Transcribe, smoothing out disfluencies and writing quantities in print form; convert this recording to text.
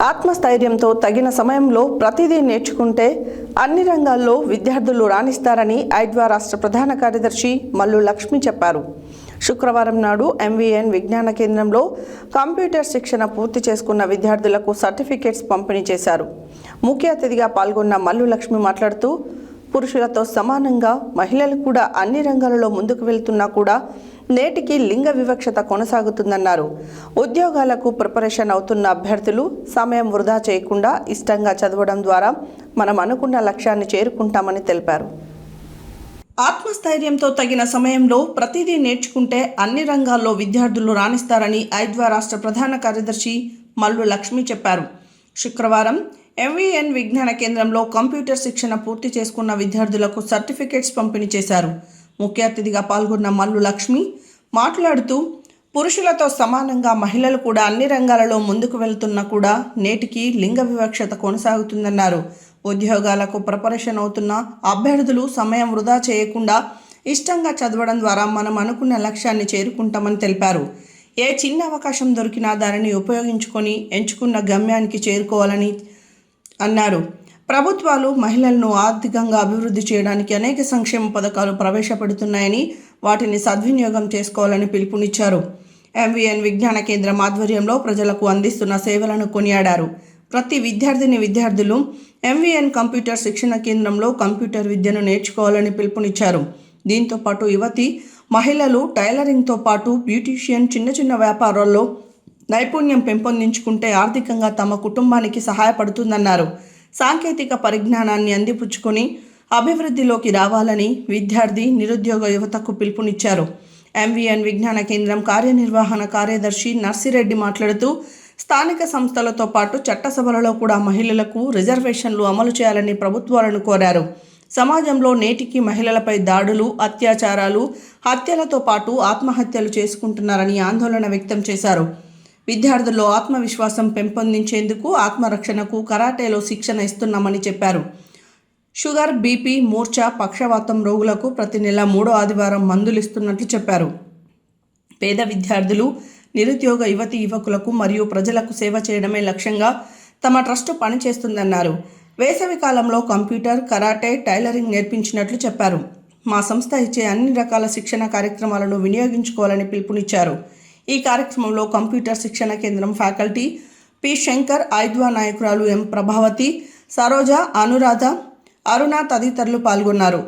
ఆత్మస్థైర్యంతో తగిన సమయంలో ప్రతిదీ నేర్చుకుంటే అన్ని రంగాల్లో విద్యార్థులు రాణిస్తారని ఐద్వా రాష్ట్ర ప్రధాన కార్యదర్శి మల్లు లక్ష్మి చెప్పారు. శుక్రవారం నాడు ఎంవీఎన్ విజ్ఞాన కేంద్రంలో కంప్యూటర్ శిక్షణ పూర్తి చేసుకున్న విద్యార్థులకు సర్టిఫికేట్స్ పంపిణీ చేశారు. ముఖ్య అతిథిగా పాల్గొన్న మల్లు లక్ష్మి మాట్లాడుతూ, పురుషులతో సమానంగా మహిళలు కూడా అన్ని రంగాలలో ముందుకు వెళ్తున్నా కూడా నేటికి లింగ వివక్షత కొనసాగుతుందన్నారు. ఉద్యోగాలకు ప్రిపరేషన్ అవుతున్న అభ్యర్థులు సమయం వృధా చేయకుండా ఇష్టంగా చదవడం ద్వారా మనం అనుకున్న లక్ష్యాన్ని చేరుకుంటామని తెలిపారు. ఆత్మస్థైర్యంతో తగిన సమయంలో ప్రతిదీ నేర్చుకుంటే అన్ని రంగాల్లో విద్యార్థులు రాణిస్తారని ఐద్వా రాష్ట్ర ప్రధాన కార్యదర్శి మల్లు లక్ష్మి చెప్పారు. శుక్రవారం ఎంవీఎన్ విజ్ఞాన కేంద్రంలో కంప్యూటర్ శిక్షణ పూర్తి చేసుకున్న విద్యార్థులకు సర్టిఫికేట్స్ పంపిణీ చేశారు. ముఖ్య అతిథిగా పాల్గొన్న మల్లు లక్ష్మి మాట్లాడుతూ, పురుషులతో సమానంగా మహిళలు కూడా అన్ని రంగాలలో ముందుకు వెళ్తున్నా కూడా నేటికి లింగ వివక్షత కొనసాగుతుందన్నారు. ఉద్యోగాలకు ప్రిపరేషన్ అవుతున్న అభ్యర్థులు సమయం వృధా చేయకుండా ఇష్టంగా చదవడం ద్వారా మనం అనుకున్న లక్ష్యాన్ని చేరుకుంటామని తెలిపారు. ఏ చిన్న అవకాశం దొరికినా దానిని ఉపయోగించుకొని ఎంచుకున్న గమ్యానికి చేరుకోవాలని అన్నారు. ప్రభుత్వాలు మహిళలను ఆర్థికంగా అభివృద్ధి చేయడానికి అనేక సంక్షేమ పథకాలు ప్రవేశపెడుతున్నాయని వాటిని సద్వినియోగం చేసుకోవాలని పిలుపునిచ్చారు. ఎంవీఎన్ విజ్ఞాన కేంద్రం ఆధ్వర్యంలో ప్రజలకు అందిస్తున్న సేవలను కొనియాడారు. ప్రతి విద్యార్థులు ఎంవీఎన్ కంప్యూటర్ శిక్షణ కేంద్రంలో కంప్యూటర్ విద్యను నేర్చుకోవాలని పిలుపునిచ్చారు. దీంతో పాటు యువతి మహిళలు టైలరింగ్తో పాటు బ్యూటీషియన్, చిన్న వ్యాపారాల్లో నైపుణ్యం పెంపొందించుకుంటే ఆర్థికంగా తమ కుటుంబానికి సహాయపడుతుందన్నారు. సాంకేతిక పరిజ్ఞానాన్ని అందిపుచ్చుకొని అభివృద్ధిలోకి రావాలని నిరుద్యోగ యువతకు పిలుపునిచ్చారు. ఎంవీఎన్ విజ్ఞాన కేంద్రం కార్యనిర్వహణ కార్యదర్శి నర్సిరెడ్డి మాట్లాడుతూ, స్థానిక సంస్థలతో పాటు చట్టసభలలో కూడా మహిళలకు రిజర్వేషన్లు అమలు చేయాలని ప్రభుత్వాలను కోరారు. సమాజంలో నేటికి మహిళలపై దాడులు, అత్యాచారాలు, హత్యలతో పాటు ఆత్మహత్యలు చేసుకుంటున్నారని ఆందోళన వ్యక్తం చేశారు. విద్యార్థుల్లో ఆత్మవిశ్వాసం పెంపొందించేందుకు ఆత్మరక్షణకు కరాటేలో శిక్షణ ఇస్తున్నామని చెప్పారు. షుగర్, బీపీ, మూర్ఛ, పక్షవాతం రోగులకు ప్రతి నెల 3వ ఆదివారం మందులు ఇస్తున్నట్లు చెప్పారు. పేద విద్యార్థులు, నిరుద్యోగ యువకులకు మరియు ప్రజలకు సేవ చేయడమే లక్ష్యంగా తమ ట్రస్టు పనిచేస్తుందన్నారు. వేసవి కాలంలో కంప్యూటర్, కరాటే, టైలరింగ్ నేర్పించినట్లు చెప్పారు. మా సంస్థ ఇచ్చే అన్ని రకాల శిక్షణ కార్యక్రమాలను వినియోగించుకోవాలని పిలుపునిచ్చారు. ఈ కార్యక్రమంలో కంప్యూటర్ శిక్షణ కేంద్రం ఫ్యాకల్టీ పి శంకర్, ఐద్వా నాయకురాలు ఎం ప్రభావతి, సరోజ, అనురాధ, అరుణ తదితరులు పాల్గొన్నారు.